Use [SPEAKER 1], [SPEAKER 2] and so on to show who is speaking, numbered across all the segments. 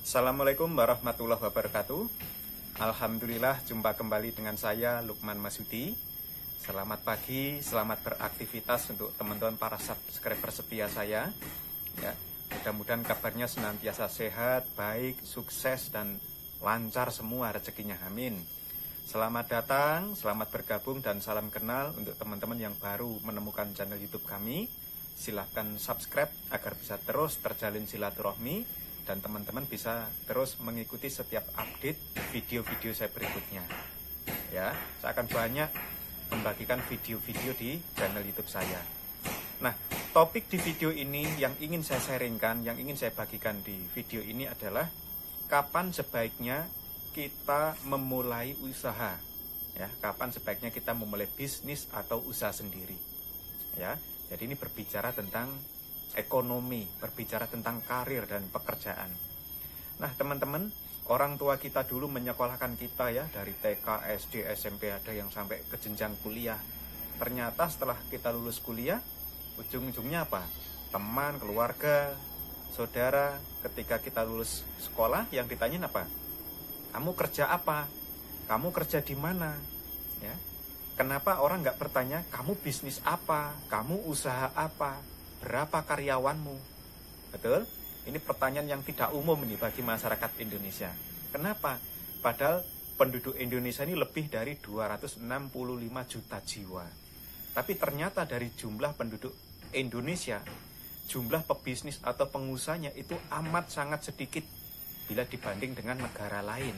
[SPEAKER 1] Assalamualaikum warahmatullahi wabarakatuh. Alhamdulillah jumpa kembali dengan saya Lukman Masudi. Selamat pagi, selamat beraktivitas untuk teman-teman para subscriber setia saya. Ya, mudah-mudahan kabarnya senantiasa sehat, baik, sukses dan lancar semua rezekinya. Amin. Selamat datang, selamat bergabung dan salam kenal untuk teman-teman yang baru menemukan channel YouTube kami. Silahkan subscribe agar bisa terus terjalin silaturahmi dan teman-teman bisa terus mengikuti setiap update video-video saya berikutnya. Ya, saya akan banyak membagikan video-video di channel YouTube saya. Nah, topik di video ini yang ingin saya sharingkan, yang ingin saya bagikan di video ini adalah kapan sebaiknya kita memulai usaha. Ya, kapan sebaiknya kita memulai bisnis atau usaha sendiri. Ya, jadi ini berbicara tentang ekonomi, berbicara tentang karir dan pekerjaan. Nah teman-teman, orang tua kita dulu menyekolahkan kita ya, dari TK, SD, SMP, ada yang sampai ke jenjang kuliah. Ternyata setelah kita lulus kuliah, ujung-ujungnya apa? Teman, keluarga, saudara, ketika kita lulus sekolah, yang ditanyain apa? Kamu kerja apa? Kamu kerja di mana? Ya. Kenapa orang nggak bertanya, kamu bisnis apa? Kamu usaha apa? Berapa karyawanmu? Betul? Ini pertanyaan yang tidak umum nih bagi masyarakat Indonesia. Kenapa? Padahal penduduk Indonesia ini lebih dari 265 juta jiwa. Tapi ternyata dari jumlah penduduk Indonesia, jumlah pebisnis atau pengusahanya itu amat sangat sedikit bila dibanding dengan negara lain.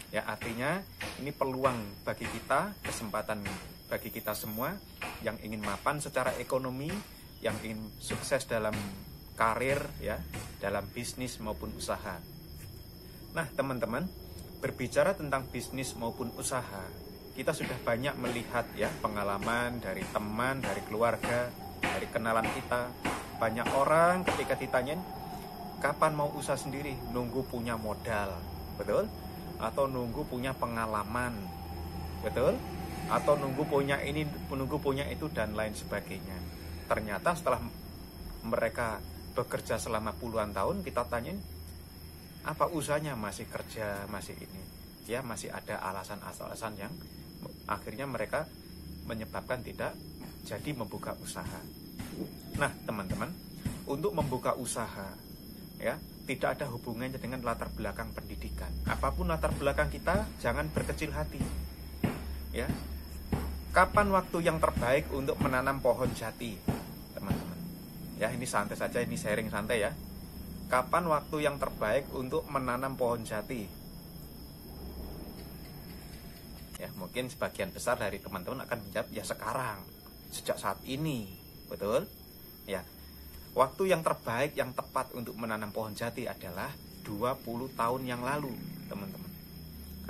[SPEAKER 1] Ya, artinya ini peluang bagi kita, kesempatan bagi kita semua yang ingin mapan secara ekonomi, yang ingin sukses dalam karir, ya, dalam bisnis maupun usaha. Nah, teman-teman, berbicara tentang bisnis maupun usaha, kita sudah banyak melihat ya pengalaman dari teman, dari keluarga, dari kenalan kita. Banyak orang ketika ditanyain, kapan mau usaha sendiri? Nunggu punya modal, betul? Atau nunggu punya pengalaman, betul? Atau nunggu punya ini, nunggu punya itu, dan lain sebagainya. Ternyata setelah mereka bekerja selama puluhan tahun, kita tanyain, apa usahanya? Masih kerja, masih ini. Ya, masih ada alasan-alasan yang akhirnya mereka menyebabkan tidak jadi membuka usaha. Nah, teman-teman, untuk membuka usaha, ya, tidak ada hubungannya dengan latar belakang pendidikan. Apapun latar belakang kita, jangan berkecil hati. Ya. Kapan waktu yang terbaik untuk menanam pohon jati, teman-teman? Ya, ini santai saja, ini sharing santai ya. Kapan waktu yang terbaik untuk menanam pohon jati? Ya, mungkin sebagian besar dari teman-teman akan menjawab, ya sekarang, sejak saat ini, betul? Ya, waktu yang terbaik, yang tepat untuk menanam pohon jati adalah 20 tahun yang lalu, teman-teman.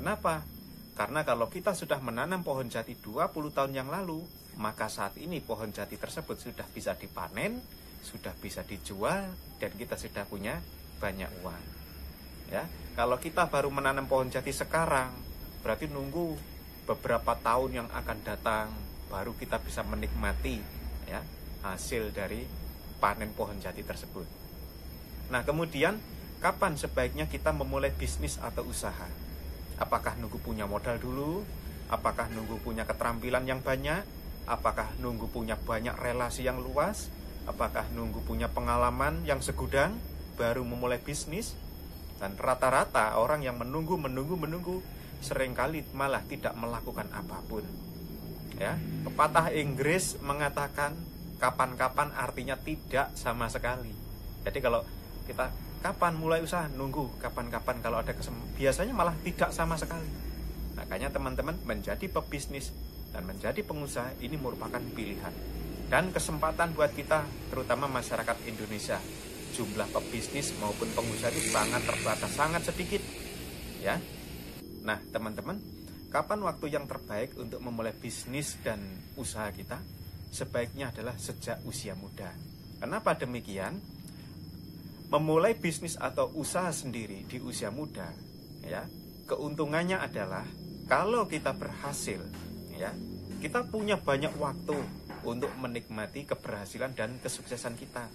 [SPEAKER 1] Kenapa? Karena kalau kita sudah menanam pohon jati 20 tahun yang lalu, maka saat ini pohon jati tersebut sudah bisa dipanen, sudah bisa dijual, dan kita sudah punya banyak uang. Ya, kalau kita baru menanam pohon jati sekarang, berarti nunggu beberapa tahun yang akan datang, baru kita bisa menikmati ya hasil dari panen pohon jati tersebut. Nah, kemudian kapan sebaiknya kita memulai bisnis atau usaha? Apakah nunggu punya modal dulu? Apakah nunggu punya keterampilan yang banyak? Apakah nunggu punya banyak relasi yang luas? Apakah nunggu punya pengalaman yang segudang baru memulai bisnis? Dan rata-rata orang yang menunggu seringkali malah tidak melakukan apapun. Ya, pepatah Inggris mengatakan kapan-kapan artinya tidak sama sekali. Jadi kalau kita kapan mulai usaha, nunggu kapan-kapan, kalau ada biasanya malah tidak sama sekali. Makanya teman-teman, menjadi pebisnis dan menjadi pengusaha ini merupakan pilihan dan kesempatan buat kita, terutama masyarakat Indonesia. Jumlah pebisnis maupun pengusaha itu sangat terbatas, sangat sedikit. Ya. Nah, teman-teman, kapan waktu yang terbaik untuk memulai bisnis dan usaha kita? Sebaiknya adalah sejak usia muda. Kenapa demikian? Memulai bisnis atau usaha sendiri di usia muda, ya, keuntungannya adalah kalau kita berhasil, ya, kita punya banyak waktu untuk menikmati keberhasilan dan kesuksesan kita.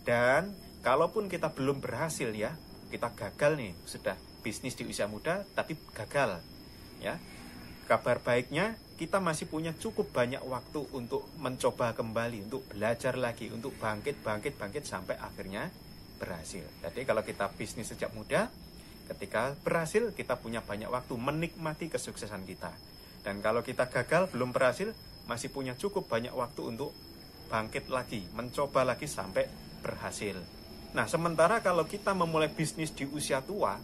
[SPEAKER 1] Dan kalaupun kita belum berhasil ya, kita gagal nih, sudah bisnis di usia muda tapi gagal, ya. Kabar baiknya kita masih punya cukup banyak waktu untuk mencoba kembali, untuk belajar lagi, untuk bangkit sampai akhirnya berhasil. Jadi kalau kita bisnis sejak muda, ketika berhasil kita punya banyak waktu menikmati kesuksesan kita. Dan kalau kita gagal, belum berhasil, masih punya cukup banyak waktu untuk bangkit lagi, mencoba lagi sampai berhasil. Nah, sementara kalau kita memulai bisnis di usia tua,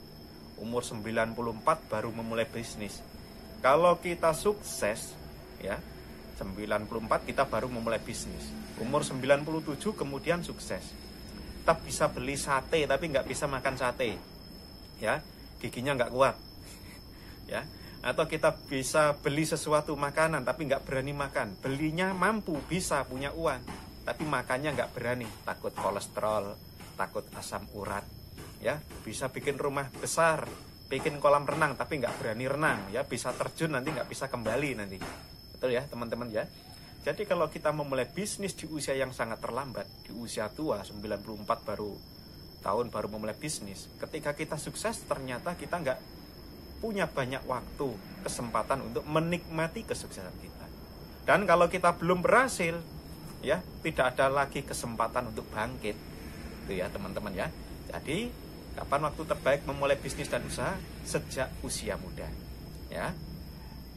[SPEAKER 1] umur 94 baru memulai bisnis. Kalau kita sukses, ya, 94 kita baru memulai bisnis. Umur 97 kemudian sukses. Kita bisa beli sate tapi nggak bisa makan sate, ya, giginya nggak kuat, ya. Atau kita bisa beli sesuatu makanan tapi nggak berani makan. Belinya mampu, bisa punya uang, tapi makannya nggak berani, takut kolesterol, takut asam urat, ya. Bisa bikin rumah besar, bikin kolam renang tapi nggak berani renang, ya, bisa terjun nanti nggak bisa kembali nanti, betul ya teman-teman ya. Jadi kalau kita memulai bisnis di usia yang sangat terlambat, di usia tua 94 baru memulai bisnis, ketika kita sukses ternyata kita nggak punya banyak waktu, kesempatan untuk menikmati kesuksesan kita. Dan kalau kita belum berhasil, ya, tidak ada lagi kesempatan untuk bangkit, itu ya teman-teman ya. Jadi kapan waktu terbaik memulai bisnis dan usaha? Sejak usia muda, ya.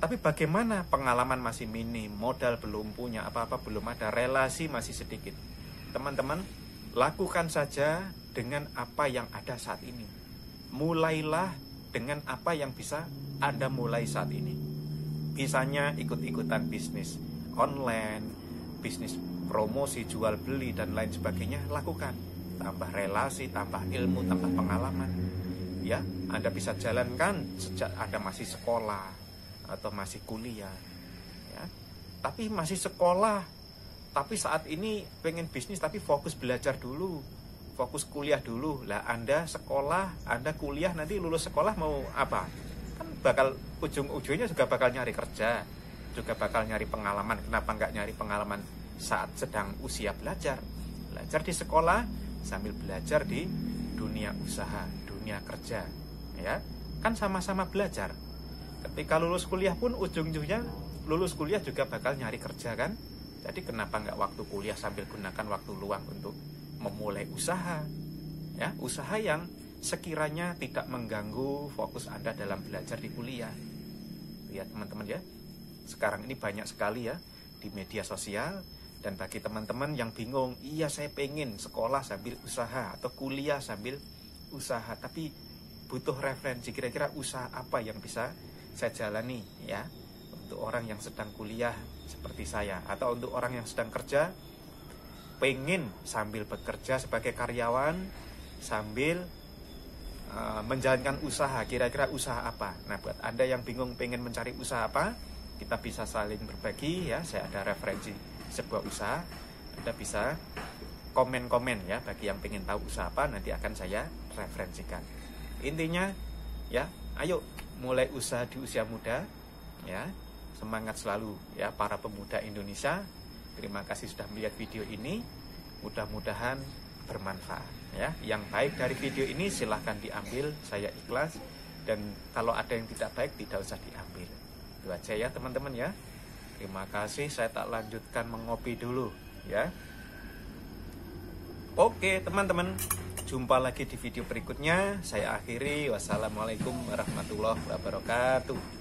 [SPEAKER 1] Tapi bagaimana? Pengalaman masih minim, modal belum punya apa-apa, belum ada, relasi masih sedikit. Teman-teman, lakukan saja dengan apa yang ada saat ini. Mulailah dengan apa yang bisa Anda mulai saat ini. Misalnya ikut-ikutan bisnis online, bisnis promosi, jual beli, dan lain sebagainya, lakukan. Tambah relasi, tambah ilmu, tambah pengalaman, ya. Anda bisa jalankan sejak Anda masih sekolah atau masih kuliah, ya. Tapi masih sekolah, tapi saat ini pengen bisnis tapi fokus belajar dulu, fokus kuliah dulu. Lah Anda sekolah, Anda kuliah, nanti lulus sekolah mau apa? Kan bakal ujung-ujungnya juga bakal nyari kerja, juga bakal nyari pengalaman. Kenapa nggak nyari pengalaman saat sedang usia belajar? Belajar di sekolah sambil belajar di dunia usaha, dunia kerja, ya. Kan sama-sama belajar. Ketika lulus kuliah pun ujung-ujungnya lulus kuliah juga bakal nyari kerja kan. Jadi kenapa nggak waktu kuliah sambil gunakan waktu luang untuk memulai usaha, ya, usaha yang sekiranya tidak mengganggu fokus Anda dalam belajar di kuliah. Ya teman-teman ya, sekarang ini banyak sekali ya di media sosial. Dan bagi teman-teman yang bingung, iya saya pengen sekolah sambil usaha atau kuliah sambil usaha, tapi butuh referensi, kira-kira usaha apa yang bisa saya jalani, ya, untuk orang yang sedang kuliah seperti saya, atau untuk orang yang sedang kerja, pengen sambil bekerja sebagai karyawan sambil menjalankan usaha, kira-kira usaha apa. Nah, buat Anda yang bingung pengen mencari usaha apa, kita bisa saling berbagi, ya. Saya ada referensi sebuah usaha, Anda bisa komen-komen ya, bagi yang pengen tahu usaha apa, nanti akan saya referensikan. Intinya ya, ayo mulai usaha di usia muda, ya. Semangat selalu ya para pemuda Indonesia. Terima kasih sudah melihat video ini, mudah-mudahan bermanfaat ya. Yang baik dari video ini silahkan diambil, saya ikhlas. Dan kalau ada yang tidak baik tidak usah diambil. Itu aja ya teman-teman ya. Terima kasih, saya tak lanjutkan mengopi dulu ya. Oke teman-teman, jumpa lagi di video berikutnya. Saya akhiri, wassalamualaikum warahmatullahi wabarakatuh.